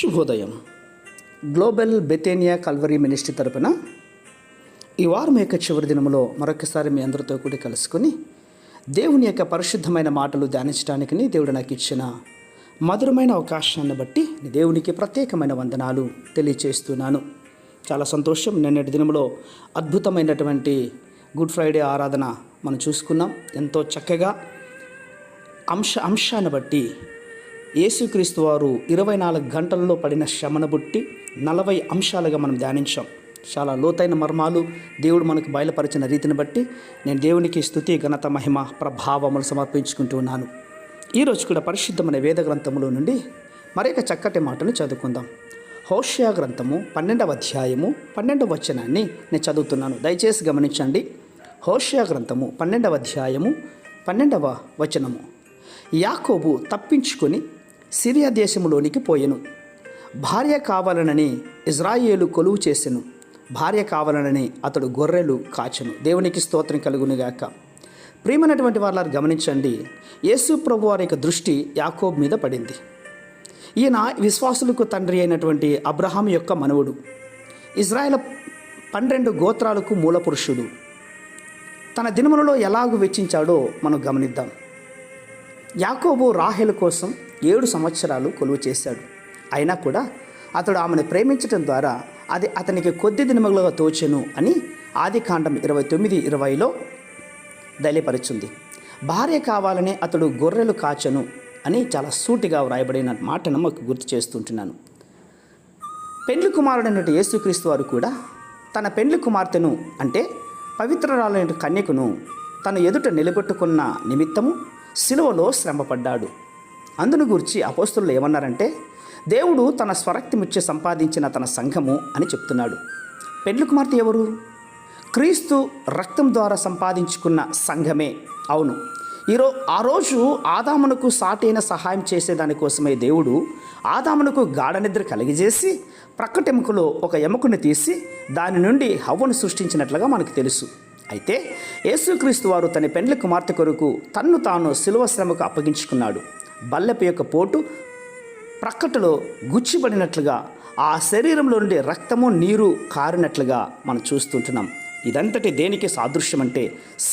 శుభోదయం. Global బెతేనియా Calvary ministry తరపున ఈ వారం యొక్క చివరి దినములో మరొకసారి మీ అందరితో కూడి కలుసుకొని దేవుని యొక్క పరిశుద్ధమైన మాటలు ధ్యానించడానికి దేవుడు నాకు ఇచ్చిన మధురమైన అవకాశాన్ని బట్టి దేవునికి ప్రత్యేకమైన వందనాలు తెలియచేస్తున్నాను. చాలా సంతోషం. నిన్నటి దినంలో అద్భుతమైనటువంటి గుడ్ ఫ్రైడే ఆరాధన మనం చూసుకున్నాం. ఎంతో చక్కగా అంశాన్ని బట్టి యేసుక్రీస్తు వారు 24 గంటల్లో పడిన శ్రమను బట్టి 40 అంశాలుగా మనం ధ్యానించాం. చాలా లోతైన మర్మాలు దేవుడు మనకు బయలుపరిచిన రీతిని బట్టి నేను దేవునికి స్తుతి, ఘనత, మహిమ, ప్రభావములు సమర్పించుకుంటూ ఉన్నాను. ఈరోజు కూడా పరిశుద్ధమైన వేద గ్రంథములో నుండి మరొక చక్కటి మాటను చదువుకుందాం. హోషేయ గ్రంథము 12వ అధ్యాయము 12వ వచనాన్ని నేను చదువుతున్నాను. దయచేసి గమనించండి. హోషేయ గ్రంథము 12వ అధ్యాయము 12వ వచనము. యాకోబు తప్పించుకొని సిరియా దేశములోనికి పోయెను. భార్య కావాలనని ఇజ్రాయేలు కొలువు చేసెను. భార్య కావాలనని అతడు గొర్రెలు కాచెను. దేవునికి స్తోత్రం కలుగునుగాక. ప్రియమైనటువంటి వారు గమనించండి. యేసు ప్రభు వారి యొక్క దృష్టి యాకోబు మీద పడింది. ఈయన విశ్వాసులకు తండ్రి అయినటువంటి అబ్రహాం యొక్క మనవుడు. ఇజ్రాయేల్ 12 గోత్రాలకు మూల పురుషుడు. తన దినములలో ఎలాగూ వెచ్చించాడో మనం గమనిద్దాం. యాకోబు రాహేలు కోసం 7 సంవత్సరాలు కొలువు చేశాడు. అయినా కూడా అతడు ఆమెను ప్రేమించడం ద్వారా అది అతనికి కొద్ది దినములుగా తోచెను అని ఆదికాండం 29:20లో ధైర్యపరుచుంది. భార్య కావాలని అతడు గొర్రెలు కాచెను అని చాలా సూటిగా వ్రాయబడిన మాటను మాకు గుర్తు చేస్తుంటున్నాను. పెండ్లి కుమారుడైన యేసుక్రీస్తు వారు కూడా తన పెండ్లి కుమార్తెను అంటే పవిత్రురాలైన కన్యకును తన ఎదుట నిలబెట్టుకున్న నిమిత్తము సిలువలో శ్రమపడ్డాడు. అందును గురించి అపోస్తలులు ఏమన్నారంటే, దేవుడు తన స్వరక్తిమిచ్చి సంపాదించిన తన సంఘము అని చెప్తున్నాడు. పెండ్లి కుమార్తె ఎవరు? క్రీస్తు రక్తం ద్వారా సంపాదించుకున్న సంఘమే. అవును, ఆ రోజు ఆదామునకు సాటైన సహాయం చేసేదానికోసమే దేవుడు ఆదామునకు గాఢ నిద్ర కలిగజేసి ప్రక్కటెముకలో ఒక ఎముకను తీసి దాని నుండి హవ్వను సృష్టించినట్లుగా మనకు తెలుసు. అయితే యేసుక్రీస్తు వారు తన పెండ్లి కుమార్తె కొరకు తన్ను తాను సిలువ శ్రమకు అప్పగించుకున్నాడు. బల్లెపు యొక్క పోటు ప్రక్కటలో గుచ్చిపడినట్లుగా ఆ శరీరంలో నుండి రక్తము నీరు కారినట్లుగా మనం చూస్తుంటున్నాం. ఇదంతటి దేనికి సాదృశ్యం అంటే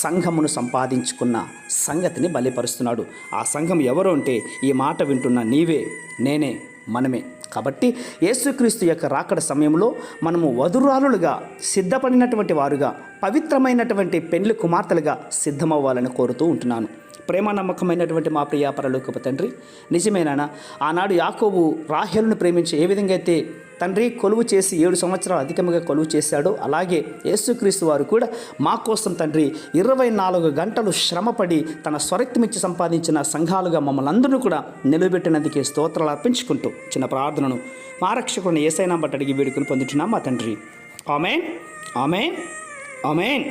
సంఘమును సంపాదించుకున్న సంగతిని బలిపరుస్తున్నాడు. ఆ సంఘం ఎవరు అంటే ఈ మాట వింటున్న నీవే, నేనే, మనమే. కాబట్టి యేసుక్రీస్తు యొక్క రాకడ సమయంలో మనము వధురాలులుగా సిద్ధపడినటువంటి వారుగా పవిత్రమైనటువంటి పెండ్లి కుమార్తెలుగా సిద్ధమవ్వాలని కోరుతూ ఉంటున్నాను. ప్రేమ నమ్మకమైనటువంటి మా ప్రియ పరలోకపు తండ్రి, నిజమేనా ఆనాడు యాకోబు రాహేలును ప్రేమించి ఏ విధంగా అయితే తండ్రి కొలువు చేసి 7 సంవత్సరాలు అధికంగా కొలువు చేశాడో అలాగే యేసుక్రీస్తు వారు కూడా మా కోసం తండ్రి 24 గంటలు శ్రమపడి తన స్వరక్తిమిచ్చి సంపాదించిన సంఘాలుగా మమ్మల్ని అందరూ కూడా నిలబెట్టినందుకే స్తోత్రాలు అర్పించుకుంటూ చిన్న ప్రార్థనను మా రక్షకుడిని యేసయ్య నామమున అడిగి వేడుకొని పొందుతున్నాం మా తండ్రి. ఆమేన్, ఆమేన్, ఆమేన్.